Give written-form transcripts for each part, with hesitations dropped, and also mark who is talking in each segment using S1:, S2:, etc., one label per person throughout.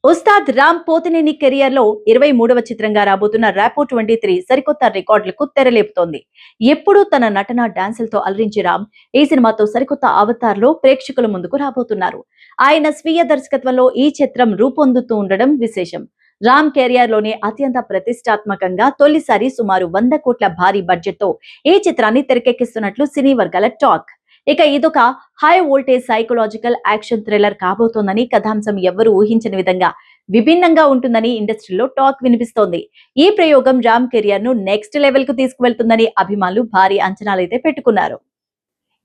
S1: Ustaad Ram Pothineni career లో 23వ చిత్రంగా రాబోతున్న ర్యాపో 23 సరికొత్త రికార్డులకు తెరలేపుతోంది. ఎప్పుడూ తన నటన డాన్సులతో అలరించి రామ్ ఈ సినిమాతో సరికొత్త అవతార్ లో ప్రేక్షకుల ముందుకు రాబోతున్నారు. ఆయన స్వీయ దర్శకత్వంలో ఈ చిత్రం రూపొందుతూ ఉండడం విశేషం. రామ్ కెరియర్ లోనే అత్యంత ప్రతిష్టాత్మకంగా తొలిసారి సుమారు 100 కోట్ల భారీ బడ్జెట్ తో ఈ చిత్రాన్ని తెరకెక్కిస్తున్నట్లు సినీ వర్గాల టాక్. ఇక ఇదొక high voltage psychological action thriller కాబోతోందని, కథాంశం ఎవ్వరూ ఊహించని విధంగా విభిన్నంగా ఉంటుందని ఇండస్ట్రీలో టాక్ వినిపిస్తోంది. ఈ ప్రయోగం రామ్ కెరియర్ ను నెక్స్ట్ లెవెల్ కు తీసుకువెళ్తుందని అభిమానులు భారీ అంచనాలైతే పెట్టుకున్నారు.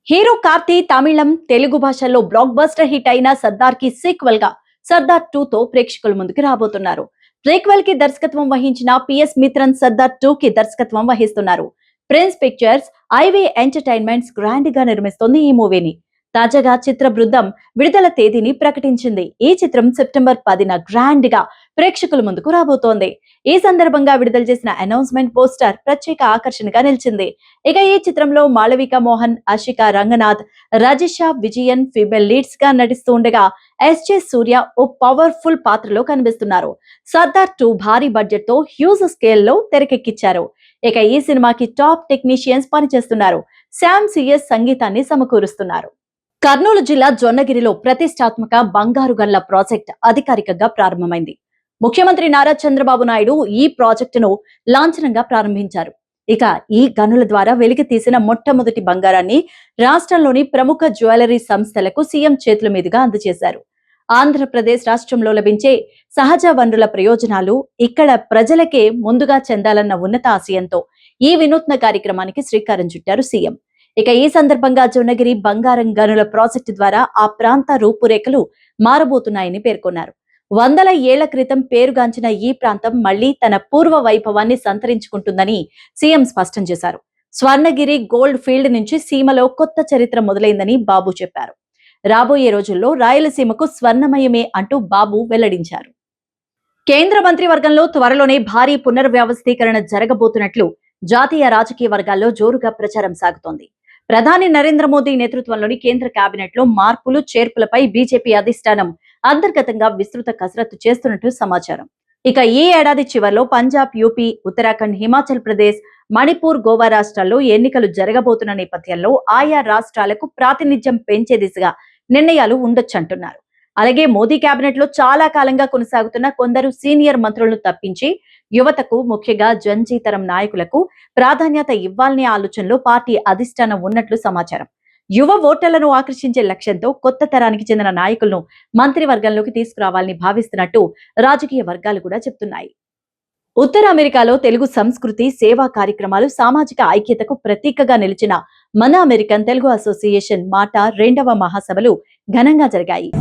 S1: హీరో కార్తీ తమిళం, తెలుగు భాషల్లో బ్లాక్ బస్టర్ హిట్ అయిన సర్దార్ కి సీక్వెల్ గా సర్దార్ 2 తో ప్రేక్షకుల ముందుకు రాబోతున్నారు. ప్రీక్వెల్ కి దర్శకత్వం వహించిన పిఎస్ మిత్రన్ సర్దార్ 2 కి దర్శకత్వం వహిస్తున్నారు. Prince pictures, ivy entertainments grand గా నిర్మిస్తోంది ఈ మూవీని. తాజాగా చిత్ర బృందం విడుదల తేదీని ప్రకటించింది. ఈ చిత్రం సెప్టెంబర్ 10న గ్రాండ్ గా ప్రేక్షకుల ముందుకు రాబోతోంది. ఈ సందర్భంగా విడుదల చేసిన అనౌన్స్మెంట్ పోస్టర్ ప్రత్యేక ఆకర్షణగా నిలిచింది. ఇక ఈ చిత్రంలో మాళవిక మోహన్, ఆశికా రంగనాథ్, రజిషా విజయన్ ఫీమేల్ లీడ్స్ గా నటిస్తూ ఉండగా ఎస్జే సూర్య ఓ పవర్ఫుల్ పాత్రలో కనిపిస్తున్నారు. సర్దార్ 2 భారీ బడ్జెట్ తో హ్యూజ్ స్కేల్ లో తెరకెక్కించారు. ఇక ఈ సినిమాకి టాప్ టెక్నీషియన్స్ పనిచేస్తున్నారు. శామ్ సిఎస్ సంగీతాన్ని సమకూరుస్తున్నారు. కర్నూలు జిల్లా జొన్నగిరిలో ప్రతిష్టాత్మక బంగారు గన్ల ప్రాజెక్ట్ అధికారికంగా ప్రారంభమైంది. ముఖ్యమంత్రి నారా చంద్రబాబు నాయుడు ఈ ప్రాజెక్టును లాంఛనంగా ప్రారంభించారు. ఇక ఈ గనుల ద్వారా వెలికి తీసిన మొట్టమొదటి బంగారాన్ని రాష్ట్రంలోని ప్రముఖ జ్యువెలరీ సంస్థలకు సీఎం చేతుల మీదుగా అందజేశారు. ఆంధ్రప్రదేశ్ రాష్ట్రంలో లభించే సహజ వనరుల ప్రయోజనాలు ఇక్కడ ప్రజలకే ముందుగా చెందాలన్న ఉన్నత ఆశయంతో ఈ వినూత్న కార్యక్రమానికి శ్రీకారం చుట్టారు సీఎం. ఇక ఈ సందర్భంగా జొన్నగిరి బంగారం గనుల ప్రాజెక్టు ద్వారా ఆ ప్రాంత రూపురేఖలు మారబోతున్నాయని పేర్కొన్నారు. వందల ఏళ్ల క్రితం పేరుగాంచిన ఈ ప్రాంతం మళ్లీ తన పూర్వ వైభవాన్ని సంతరించుకుంటుందని సీఎం స్పష్టం చేశారు. స్వర్ణగిరి గోల్డ్ ఫీల్డ్ నుంచి సీమలో కొత్త చరిత్ర మొదలైందని బాబు చెప్పారు. రాబోయే రోజుల్లో రాయలసీమకు స్వర్ణమయమే అంటూ బాబు వెల్లడించారు. కేంద్ర మంత్రివర్గంలో త్వరలోనే భారీ పునర్వ్యవస్థీకరణ జరగబోతున్నట్లు జాతీయ రాజకీయ వర్గాల్లో జోరుగా ప్రచారం సాగుతోంది. ప్రధాని నరేంద్ర మోదీ నేతృత్వంలోని కేంద్ర కేబినెట్ లో మార్పులు చేర్పులపై బీజేపీ అధిష్టానం అంతర్గతంగా విస్తృత కసరత్తు చేస్తున్నట్టు సమాచారం. ఇక ఈ ఏడాది చివర్లో పంజాబ్, యూపీ, ఉత్తరాఖండ్, హిమాచల్ ప్రదేశ్, మణిపూర్, గోవా రాష్ట్రాల్లో ఎన్నికలు జరగబోతున్న నేపథ్యంలో ఆయా రాష్ట్రాలకు ప్రాతినిధ్యం పెంచే దిశగా నిర్ణయాలు ఉండొచ్చంటున్నారు. అలాగే మోదీ కేబినెట్ లో చాలా కాలంగా కొనసాగుతున్న కొందరు సీనియర్ మంత్రులను తప్పించి యువతకు, ముఖ్యంగా జంజీతరం నాయకులకు ప్రాధాన్యత ఇవ్వాలనే ఆలోచనలో పార్టీ అధిష్టానం ఉన్నట్లు సమాచారం. యువ ఓటర్లను ఆకర్షించే లక్ష్యంతో కొత్త తరానికి చెందిన నాయకులను మంత్రివర్గంలోకి తీసుకురావాలని భావిస్తున్నట్టు రాజకీయ వర్గాలు కూడా చెప్తున్నాయి. ఉత్తర అమెరికాలో తెలుగు సంస్కృతి, సేవా కార్యక్రమాలు సామాజిక ఐక్యతకు ప్రతీకగా నిలిచిన మన అమెరికన్ తెలుగు అసోసియేషన్ మాట 2వ మహాసభలు ఘనంగా జరిగాయి.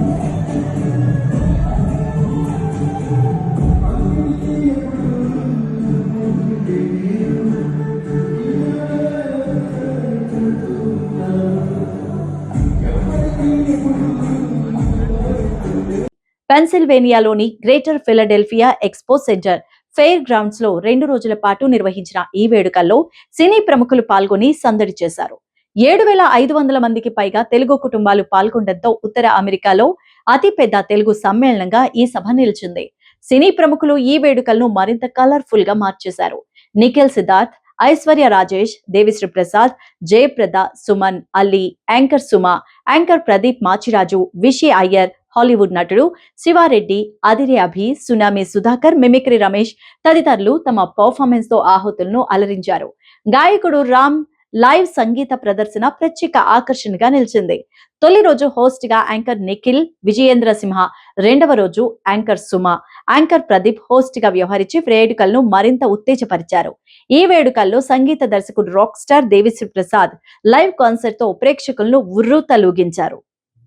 S1: పెన్సిల్వేనియాలోని greater Philadelphia expo centre fair grounds లో 2 రోజుల పాటు నిర్వహించిన ఈ వేడుకల్లో సినీ ప్రముఖులు పాల్గొని సందడి చేశారు. 7,500 మందికి పైగా తెలుగు కుటుంబాలు పాల్గొనడంతో ఉత్తర అమెరికాలో అతిపెద్ద తెలుగు సమ్మేళనంగా ఈ సభ నిలిచింది. సినీ ప్రముఖులు ఈ వేడుకలను మరింత కలర్ఫుల్ గా మార్చేశారు. Nikhil Siddharth, Aishwarya Rajesh, Devi Sri Prasad, Jayaprada, Suman, Ali, anchor Suma, anchor Pradeep Machiraju, Vishi Iyer, Hollywood నటుడు శివారెడ్డి, అదిరి అభి, సునామీ సుధాకర్, మిమిక్రీ రమేష్ తదితరులు తమ పర్ఫార్మెన్స్ తో ఆహుతులను అలరించారు. గాయకుడు రామ్ లైవ్ సంగీత ప్రదర్శన ప్రత్యేక ఆకర్షణగా నిలిచింది. తొలి రోజు హోస్ట్ గా యాంకర్ నిఖిల్, విజయేంద్ర సింహ, 2వ రోజు anchor Suma, anchor Pradeep host గా వ్యవహరించి వేడుకలను మరింత ఉత్తేజపరిచారు. ఈ వేడుకల్లో సంగీత దర్శకుడు rock star Devi Sri Prasad live concert తో ప్రేక్షకులను ఉర్రూతలూగించారు.